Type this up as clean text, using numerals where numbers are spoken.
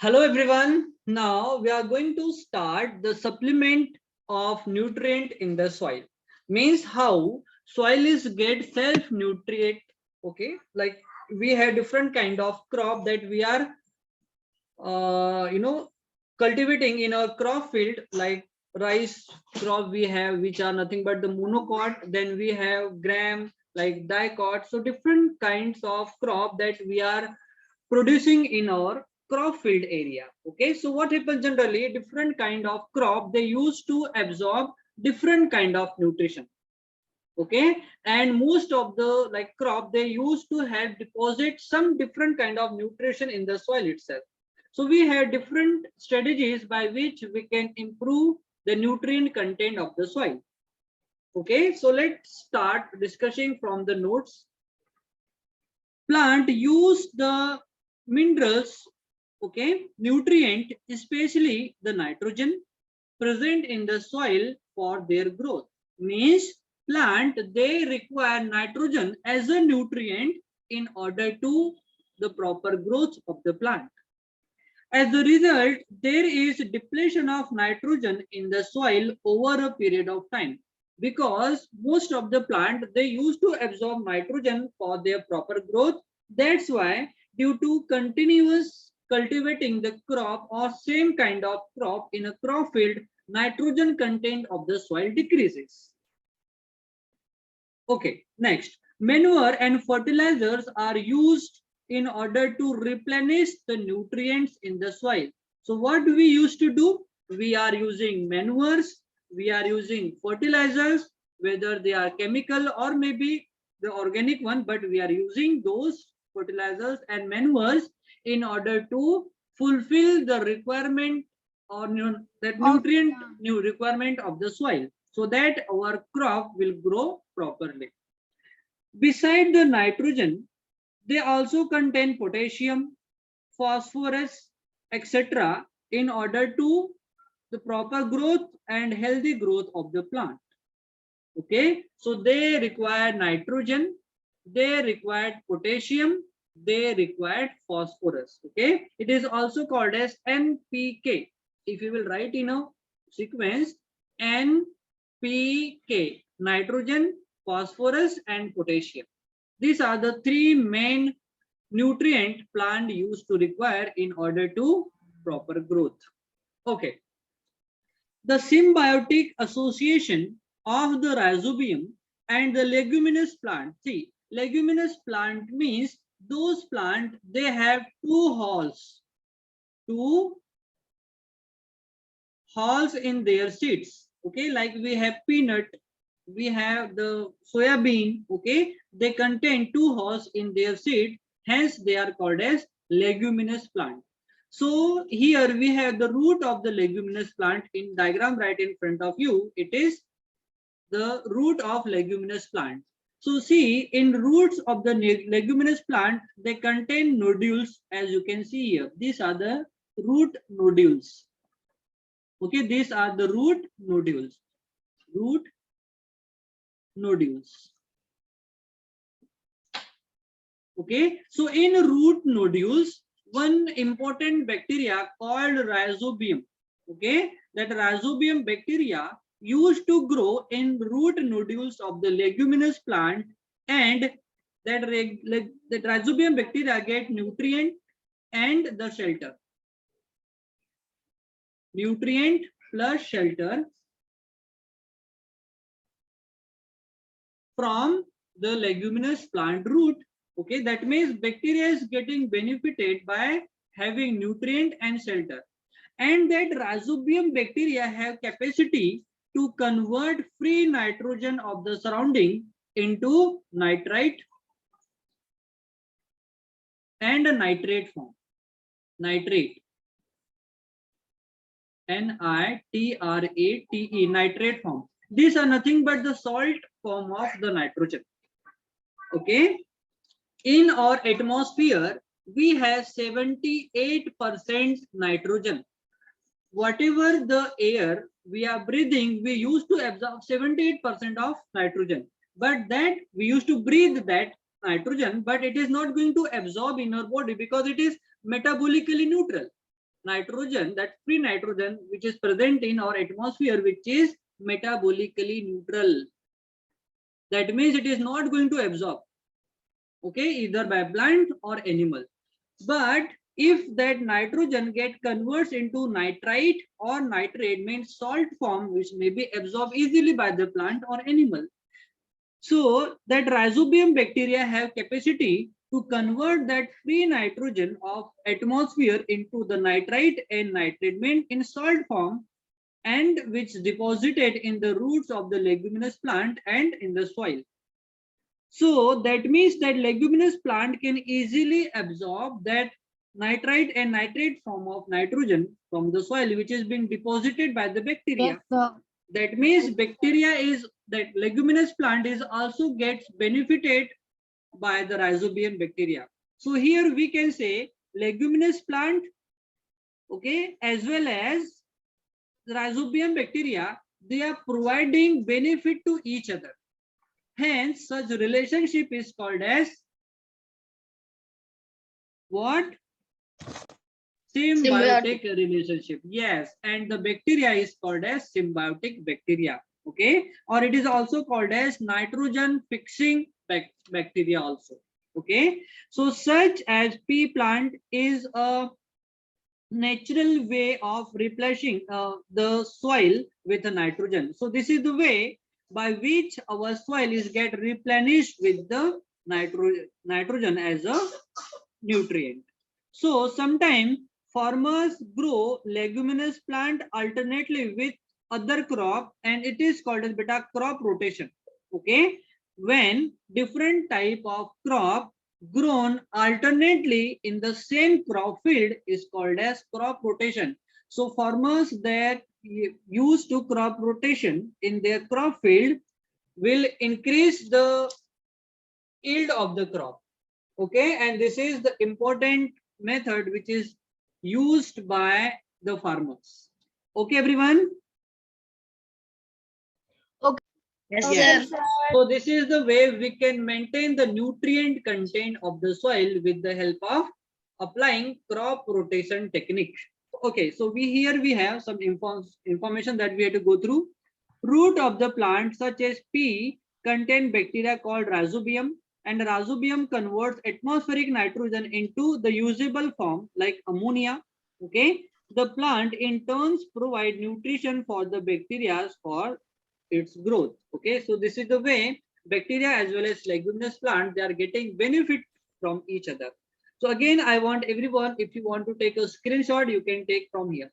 Hello everyone. Now we are going to start the supplement of nutrient in the soil. Means how soil is get self nutrient. Okay, like we have different kind of crop that we are cultivating in our crop field, like rice crop we have, which are nothing but the monocot. Then we have gram like dicot. So different kinds of crop that we are producing in our crop field area. Okay, so what happens generally, different kind of crop they used to absorb different kind of nutrition. Okay, and most of the like crop they used to have deposit some different kind of nutrition in the soil itself. So we have different strategies by which we can improve the nutrient content of the soil. Okay, so let's start discussing from the notes. Plant use the minerals, okay, nutrient, especially the nitrogen present in the soil for their growth. Means plant they require nitrogen as a nutrient in order to the proper growth of the plant. As a result, there is depletion of nitrogen in the soil over a period of time, because most of the plant they used to absorb nitrogen for their proper growth. That's why due to continuous cultivating the crop or same kind of crop in a crop field, nitrogen content of the soil decreases. Okay, next, manure and fertilizers are used in order to replenish the nutrients in the soil. So what we used to do? We are using manures, we are using fertilizers, whether they are chemical or maybe the organic one, but we are using those fertilizers and manures in order to fulfill the requirement or that nutrient new requirement of the soil, so that our crop will grow properly. Beside the nitrogen, they also contain potassium, phosphorus, etc. in order to the proper growth and healthy growth of the plant. Okay, so they require nitrogen, they require potassium, they require phosphorus. Okay, it is also called as NPK. If you will write in a sequence, NPK, nitrogen, phosphorus and potassium. These are the three main nutrient plant used to require in order to proper growth. Okay, the symbiotic association of the rhizobium and the leguminous plant. See, leguminous plant means those plant they have two halls in their seeds. Okay, like we have peanut, we have the soya bean. Okay, they contain two halls in their seed, hence they are called as leguminous plant. So here we have the root of the leguminous plant in diagram right in front of you. It is the root of leguminous plant. So see, in roots of the leguminous plant, they contain nodules, as you can see here. These are the root nodules. Okay, these are the root nodules. Root nodules. Okay, so in root nodules, one important bacteria called rhizobium. Okay, that rhizobium bacteria used to grow in root nodules of the leguminous plant, and that rhizobium bacteria get nutrient and the shelter. Nutrient plus shelter from the leguminous plant root. Okay, that means bacteria is getting benefited by having nutrient and shelter. And that rhizobium bacteria have capacity to convert free nitrogen of the surrounding into nitrite and a nitrate form. Nitrate. Nitrate, nitrate form. These are nothing but the salt form of the nitrogen. Okay. In our atmosphere, we have 78% nitrogen. Whatever the air we are breathing, we used to absorb 78% of nitrogen. But that we used to breathe that nitrogen, but it is not going to absorb in our body because it is metabolically neutral. nitrogen, that free nitrogen which is present in our atmosphere, which is metabolically neutral. That means it is not going to absorb, okay, either by plant or animal. But if that nitrogen get converts into nitrite or nitrate, means salt form, which may be absorbed easily by the plant or animal. So that rhizobium bacteria have capacity to convert that free nitrogen of atmosphere into the nitrite and nitrate, means in salt form, and which deposited in the roots of the leguminous plant and in the soil. So that means that leguminous plant can easily absorb that nitrite and nitrate form of nitrogen from the soil, which is being deposited by the bacteria. Yes, sir. That means bacteria is, that leguminous plant is also gets benefited by the rhizobium bacteria. So here we can say leguminous plant, okay, as well as the rhizobium bacteria, they are providing benefit to each other. Hence, such relationship is called as what? Symbiotic relationship. Yes, and the bacteria is called as symbiotic bacteria. Okay, or it is also called as nitrogen fixing bacteria also. Okay, so such as pea plant is a natural way of replenishing the soil with the nitrogen. So this is the way by which our soil is get replenished with the nitrogen as a nutrient. So sometimes farmers grow leguminous plant alternately with other crop, and it is called as beta crop rotation. Okay, when different type of crop grown alternately in the same crop field is called as crop rotation. So farmers that used to crop rotation in their crop field will increase the yield of the crop. Okay, and this is the important method which is used by the farmers. Okay, everyone. Yes, Yes. sir. So this is the way we can maintain the nutrient content of the soil with the help of applying crop rotation technique. Okay, so we have some information that we have to go through. Root of the plant such as pea contain bacteria called rhizobium, and rhizobium converts atmospheric nitrogen into the usable form like ammonia. Okay, the plant in turns provide nutrition for the bacteria for its growth. Okay, so this is the way bacteria as well as leguminous plant, they are getting benefit from each other. So again, I want everyone, if you want to take a screenshot, you can take from here.